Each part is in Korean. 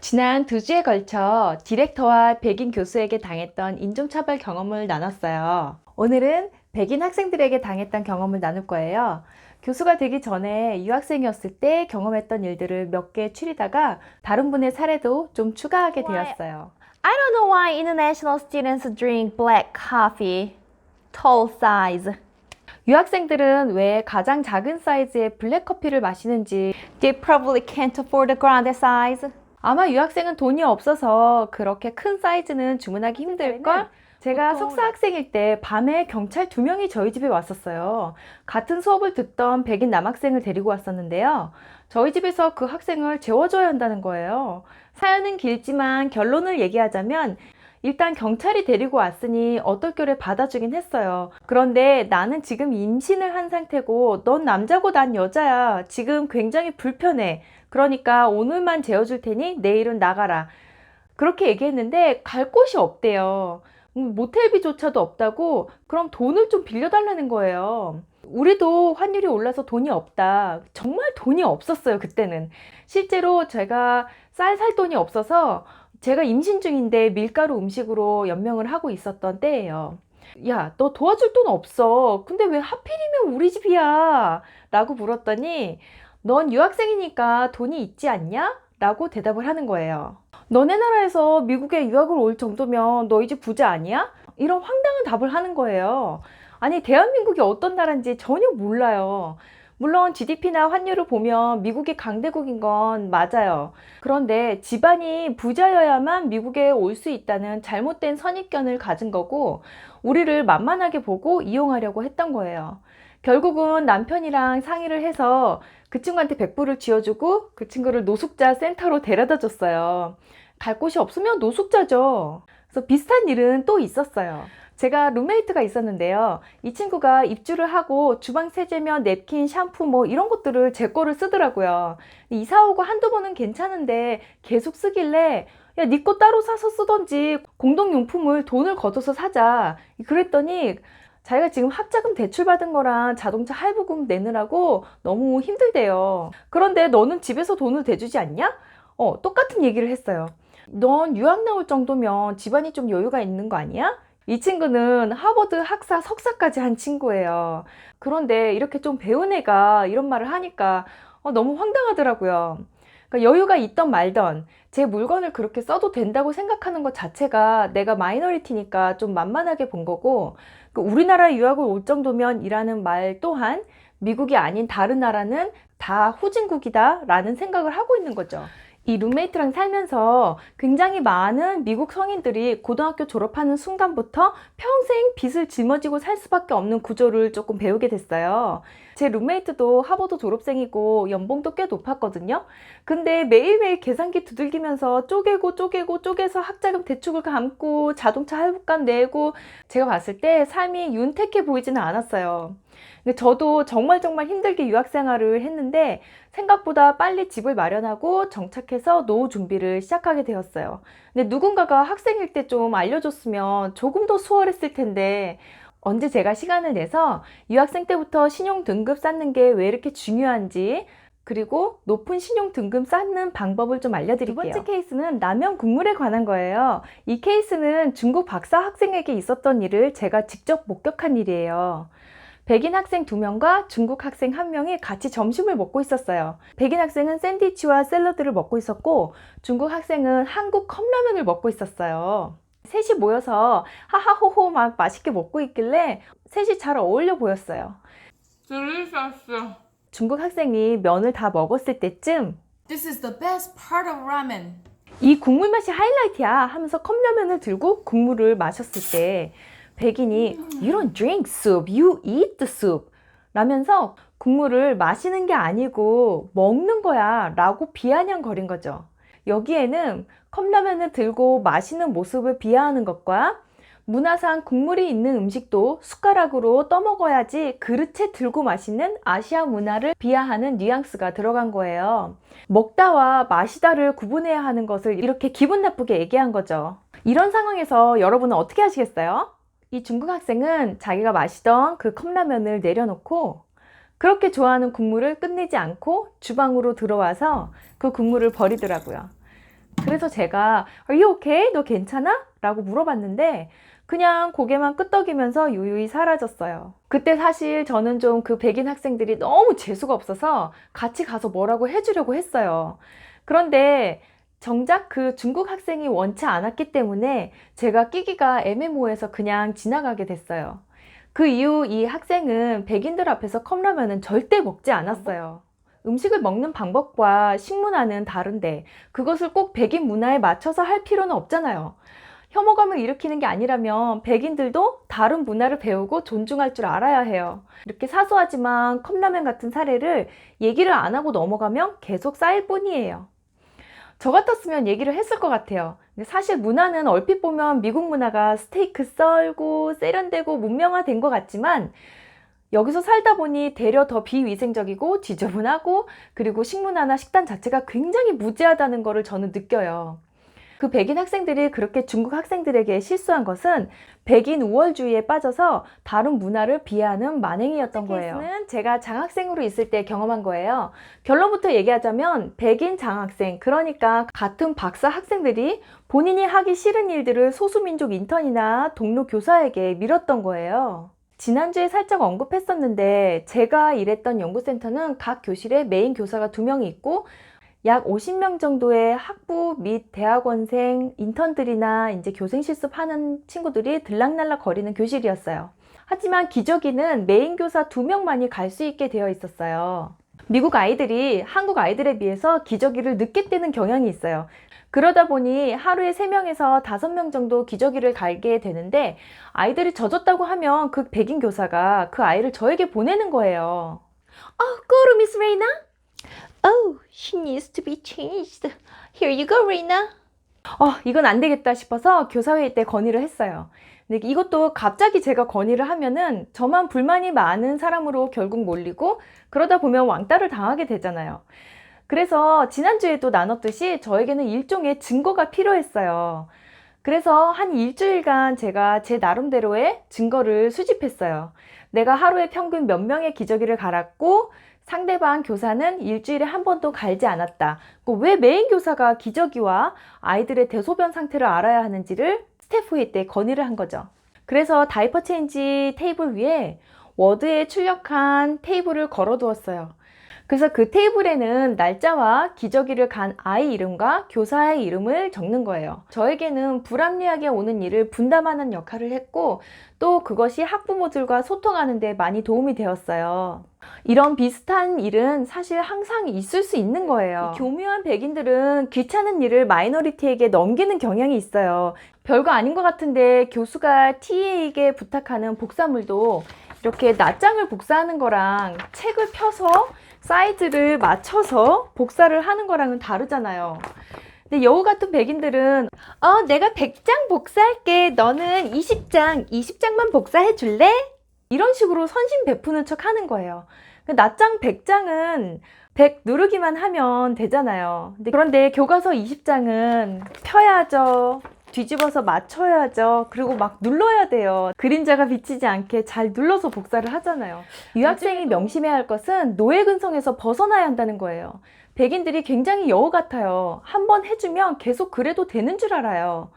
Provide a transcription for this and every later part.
지난 2주에 걸쳐 디렉터와 백인 교수에게 당했던 인종차별 경험을 나눴어요. 오늘은 백인 학생들에게 당했던 경험을 나눌 거예요. 교수가 되기 전에 유학생이었을 때 경험했던 일들을 몇 개 추리다가 다른 분의 사례도 좀 추가하게 되었어요. I don't know why international students drink black coffee, tall size. 유학생들은 왜 가장 작은 사이즈의 블랙커피를 마시는지 They probably can't afford a grande size. 아마 유학생은 돈이 없어서 그렇게 큰 사이즈는 주문하기 힘들걸? 제가 석사 학생일 때 밤에 경찰 2명이 저희 집에 왔었어요. 같은 수업을 듣던 백인 남학생을 데리고 왔었는데요. 저희 집에서 그 학생을 재워줘야 한다는 거예요. 사연은 길지만 결론을 얘기하자면 일단 경찰이 데리고 왔으니 어떨결에 받아주긴 했어요. 그런데 나는 지금 임신을 한 상태고 넌 남자고 난 여자야. 지금 굉장히 불편해. 그러니까 오늘만 재워줄 테니 내일은 나가라. 그렇게 얘기했는데 갈 곳이 없대요. 모텔비조차도 없다고. 그럼 돈을 좀 빌려달라는 거예요. 우리도 환율이 올라서 돈이 없다. 정말 돈이 없었어요, 그때는. 실제로 제가 쌀 살 돈이 없어서 제가 임신 중인데 밀가루 음식으로 연명을 하고 있었던 때예요. 야, 너 도와줄 돈 없어. 근데 왜 하필이면 우리 집이야? 라고 물었더니 넌 유학생이니까 돈이 있지 않냐? 라고 대답을 하는 거예요. 너네 나라에서 미국에 유학을 올 정도면 너희 집 부자 아니야? 이런 황당한 답을 하는 거예요. 아니, 대한민국이 어떤 나라인지 전혀 몰라요. 물론 GDP나 환율을 보면 미국이 강대국인 건 맞아요. 그런데 집안이 부자여야만 미국에 올 수 있다는 잘못된 선입견을 가진 거고 우리를 만만하게 보고 이용하려고 했던 거예요. 결국은 남편이랑 상의를 해서 그 친구한테 100불을 쥐어주고 그 친구를 노숙자 센터로 데려다 줬어요. 갈 곳이 없으면 노숙자죠. 그래서 비슷한 일은 또 있었어요. 제가 룸메이트가 있었는데요. 이 친구가 입주를 하고 주방 세제면 냅킨, 샴푸 뭐 이런 것들을 제 거를 쓰더라고요. 이사 오고 한두 번은 괜찮은데 계속 쓰길래 야, 네 거 따로 사서 쓰던지 공동용품을 돈을 걷어서 사자. 그랬더니 자기가 지금 학자금 대출받은 거랑 자동차 할부금 내느라고 너무 힘들대요. 그런데 너는 집에서 돈을 대주지 않냐? 똑같은 얘기를 했어요. 넌 유학 나올 정도면 집안이 좀 여유가 있는 거 아니야? 이 친구는 하버드 학사 석사까지 한 친구예요. 그런데 이렇게 좀 배운 애가 이런 말을 하니까 너무 황당하더라고요. 그러니까 여유가 있던 말던 제 물건을 그렇게 써도 된다고 생각하는 것 자체가 내가 마이너리티니까 좀 만만하게 본 거고, 우리나라 유학을 올 정도면 이라는 말 또한 미국이 아닌 다른 나라는 다 후진국이다 라는 생각을 하고 있는 거죠. 이 룸메이트랑 살면서 굉장히 많은 미국 성인들이 고등학교 졸업하는 순간부터 평생 빚을 짊어지고 살 수밖에 없는 구조를 조금 배우게 됐어요. 제 룸메이트도 하버드 졸업생이고 연봉도 꽤 높았거든요. 근데 매일매일 계산기 두들기면서 쪼개서 학자금 대출을 감고 자동차 할부값 내고 제가 봤을 때 삶이 윤택해 보이지는 않았어요. 근데 저도 정말 힘들게 유학 생활을 했는데 생각보다 빨리 집을 마련하고 정착해서 노후 준비를 시작하게 되었어요. 근데 누군가가 학생일 때 좀 알려줬으면 조금 더 수월했을 텐데 언제 제가 시간을 내서 유학생 때부터 신용 등급 쌓는 게 왜 이렇게 중요한지 그리고 높은 신용 등급 쌓는 방법을 좀 알려드릴게요. 두 번째 케이스는 라면 국물에 관한 거예요. 이 케이스는 중국 박사 학생에게 있었던 일을 제가 직접 목격한 일이에요. 백인 학생 2명과 중국 학생 1명이 같이 점심을 먹고 있었어요. 백인 학생은 샌드위치와 샐러드를 먹고 있었고 중국 학생은 한국 컵라면을 먹고 있었어요. 셋이 모여서 하하호호 막 맛있게 먹고 있길래 셋이 잘 어울려 보였어요. Delicious. 중국 학생이 면을 다 먹었을 때쯤 This is the best part of ramen. 이 국물 맛이 하이라이트야 하면서 컵라면을 들고 국물을 마셨을 때 백인이 You don't drink soup, you eat the soup 라면서 국물을 마시는 게 아니고 먹는 거야 라고 비아냥거린 거죠. 여기에는 컵라면을 들고 마시는 모습을 비하하는 것과 문화상 국물이 있는 음식도 숟가락으로 떠먹어야지 그릇에 들고 마시는 아시아 문화를 비하하는 뉘앙스가 들어간 거예요. 먹다와 마시다를 구분해야 하는 것을 이렇게 기분 나쁘게 얘기한 거죠. 이런 상황에서 여러분은 어떻게 하시겠어요? 이 중국 학생은 자기가 마시던 그 컵라면을 내려놓고 그렇게 좋아하는 국물을 끝내지 않고 주방으로 들어와서 그 국물을 버리더라고요. 그래서 제가 Are you okay? 너 괜찮아? 라고 물어봤는데 그냥 고개만 끄덕이면서 유유히 사라졌어요. 그때 사실 저는 좀 그 백인 학생들이 너무 재수가 없어서 같이 가서 뭐라고 해주려고 했어요. 그런데 정작 그 중국 학생이 원치 않았기 때문에 제가 끼기가 애매모호해서 그냥 지나가게 됐어요. 그 이후 이 학생은 백인들 앞에서 컵라면은 절대 먹지 않았어요. 음식을 먹는 방법과 식문화는 다른데 그것을 꼭 백인 문화에 맞춰서 할 필요는 없잖아요. 혐오감을 일으키는 게 아니라면 백인들도 다른 문화를 배우고 존중할 줄 알아야 해요. 이렇게 사소하지만 컵라면 같은 사례를 얘기를 안 하고 넘어가면 계속 쌓일 뿐이에요. 저 같았으면 얘기를 했을 것 같아요. 근데 사실 문화는 얼핏 보면 미국 문화가 스테이크 썰고 세련되고 문명화된 것 같지만 여기서 살다 보니 되려 더 비위생적이고 지저분하고 그리고 식문화나 식단 자체가 굉장히 무지하다는 것을 저는 느껴요. 그 백인 학생들이 그렇게 중국 학생들에게 실수한 것은 백인 우월주의에 빠져서 다른 문화를 비하하는 만행이었던 거예요. 케이스는 제가 장학생으로 있을 때 경험한 거예요. 결론부터 얘기하자면 백인 장학생, 그러니까 같은 박사 학생들이 본인이 하기 싫은 일들을 소수민족 인턴이나 동료 교사에게 밀었던 거예요. 지난주에 살짝 언급했었는데 제가 일했던 연구센터는 각 교실에 메인 교사가 2명이 있고 약 50명 정도의 학부 및 대학원생, 인턴들이나 이제 교생 실습하는 친구들이 들락날락 거리는 교실이었어요. 하지만 기저귀는 메인 교사 2명만이 갈 수 있게 되어 있었어요. 미국 아이들이 한국 아이들에 비해서 기저귀를 늦게 떼는 경향이 있어요. 그러다 보니 하루에 3명에서 5명 정도 기저귀를 갈게 되는데 아이들이 젖었다고 하면 그 백인 교사가 그 아이를 저에게 보내는 거예요. Go to Miss Reina. Oh, she needs to be changed. Here you go, Reina. 이건 안 되겠다 싶어서 교사회의 때 건의를 했어요. 근데 이것도 갑자기 제가 건의를 하면은 저만 불만이 많은 사람으로 결국 몰리고 그러다 보면 왕따를 당하게 되잖아요. 그래서 지난주에도 나눴듯이 저에게는 일종의 증거가 필요했어요. 그래서 한 일주일간 제가 제 나름대로의 증거를 수집했어요. 내가 하루에 평균 몇 명의 기저귀를 갈았고 상대방 교사는 일주일에 한 번도 갈지 않았다. 왜 메인 교사가 기저귀와 아이들의 대소변 상태를 알아야 하는지를 스태프 회의 때 건의를 한 거죠. 그래서 다이퍼 체인지 테이블 위에 워드에 출력한 테이블을 걸어 두었어요. 그래서 그 테이블에는 날짜와 기저귀를 간 아이 이름과 교사의 이름을 적는 거예요. 저에게는 불합리하게 오는 일을 분담하는 역할을 했고 또 그것이 학부모들과 소통하는 데 많이 도움이 되었어요. 이런 비슷한 일은 사실 항상 있을 수 있는 거예요. 교묘한 백인들은 귀찮은 일을 마이너리티에게 넘기는 경향이 있어요. 별거 아닌 것 같은데 교수가 TA에게 부탁하는 복사물도 이렇게 낱장을 복사하는 거랑 책을 펴서 사이즈를 맞춰서 복사를 하는 거랑은 다르잖아요. 근데 여우 같은 백인들은 내가 100장 복사할게. 너는 20장만 복사해 줄래? 이런 식으로 선심 베푸는 척 하는 거예요. 낱장 100장은 100 누르기만 하면 되잖아요. 그런데 교과서 20장은 펴야죠. 뒤집어서 맞춰야죠. 그리고 막 눌러야 돼요. 그림자가 비치지 않게 잘 눌러서 복사를 하잖아요. 유학생이 명심해야 할 것은 노예 근성에서 벗어나야 한다는 거예요. 백인들이 굉장히 여우 같아요. 한번 해주면 계속 그래도 되는 줄 알아요.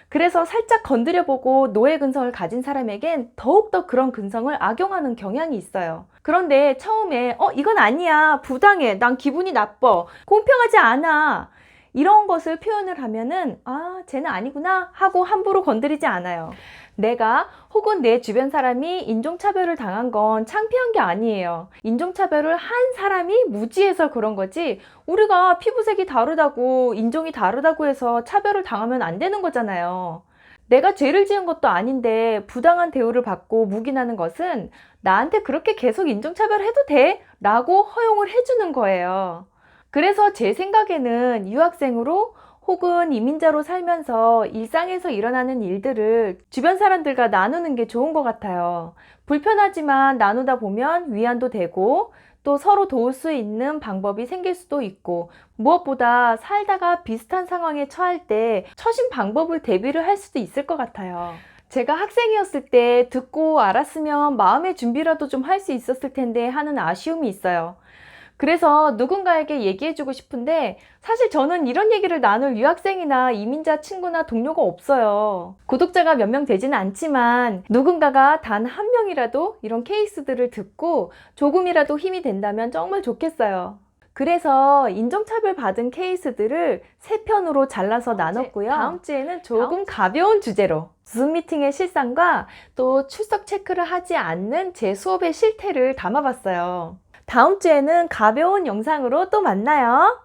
그래서 살짝 건드려보고 노예 근성을 가진 사람에겐 더욱더 그런 근성을 악용하는 경향이 있어요. 그런데 처음에 이건 아니야. 부당해. 난 기분이 나빠. 공평하지 않아. 이런 것을 표현을 하면은 쟤는 아니구나 하고 함부로 건드리지 않아요. 내가 혹은 내 주변 사람이 인종차별을 당한 건 창피한 게 아니에요. 인종차별을 한 사람이 무지해서 그런 거지 우리가 피부색이 다르다고 인종이 다르다고 해서 차별을 당하면 안 되는 거잖아요. 내가 죄를 지은 것도 아닌데 부당한 대우를 받고 묵인하는 것은 나한테 그렇게 계속 인종차별해도 돼? 라고 허용을 해주는 거예요. 그래서 제 생각에는 유학생으로 혹은 이민자로 살면서 일상에서 일어나는 일들을 주변 사람들과 나누는 게 좋은 것 같아요. 불편하지만 나누다 보면 위안도 되고 또 서로 도울 수 있는 방법이 생길 수도 있고 무엇보다 살다가 비슷한 상황에 처할 때 처신 방법을 대비를 할 수도 있을 것 같아요. 제가 학생이었을 때 듣고 알았으면 마음의 준비라도 좀 할 수 있었을 텐데 하는 아쉬움이 있어요. 그래서 누군가에게 얘기해주고 싶은데 사실 저는 이런 얘기를 나눌 유학생이나 이민자 친구나 동료가 없어요. 구독자가 몇 명 되지는 않지만 누군가가 단 한 명이라도 이런 케이스들을 듣고 조금이라도 힘이 된다면 정말 좋겠어요. 그래서 인종차별 받은 케이스들을 3편으로 잘라서 나눴고요. 다음 주에는 조금 가벼운 주제로 줌 미팅의 실상과 또 출석 체크를 하지 않는 제 수업의 실태를 담아봤어요. 다음 주에는 가벼운 영상으로 또 만나요.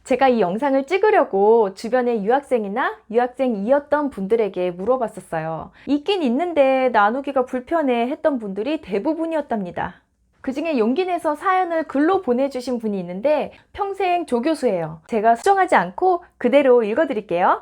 제가 이 영상을 찍으려고 주변의 유학생이나 유학생이었던 분들에게 물어봤었어요. 있긴 있는데 나누기가 불편해 했던 분들이 대부분이었답니다. 그 중에 용기 내서 사연을 글로 보내주신 분이 있는데 평생 조교수예요. 제가 수정하지 않고 그대로 읽어드릴게요.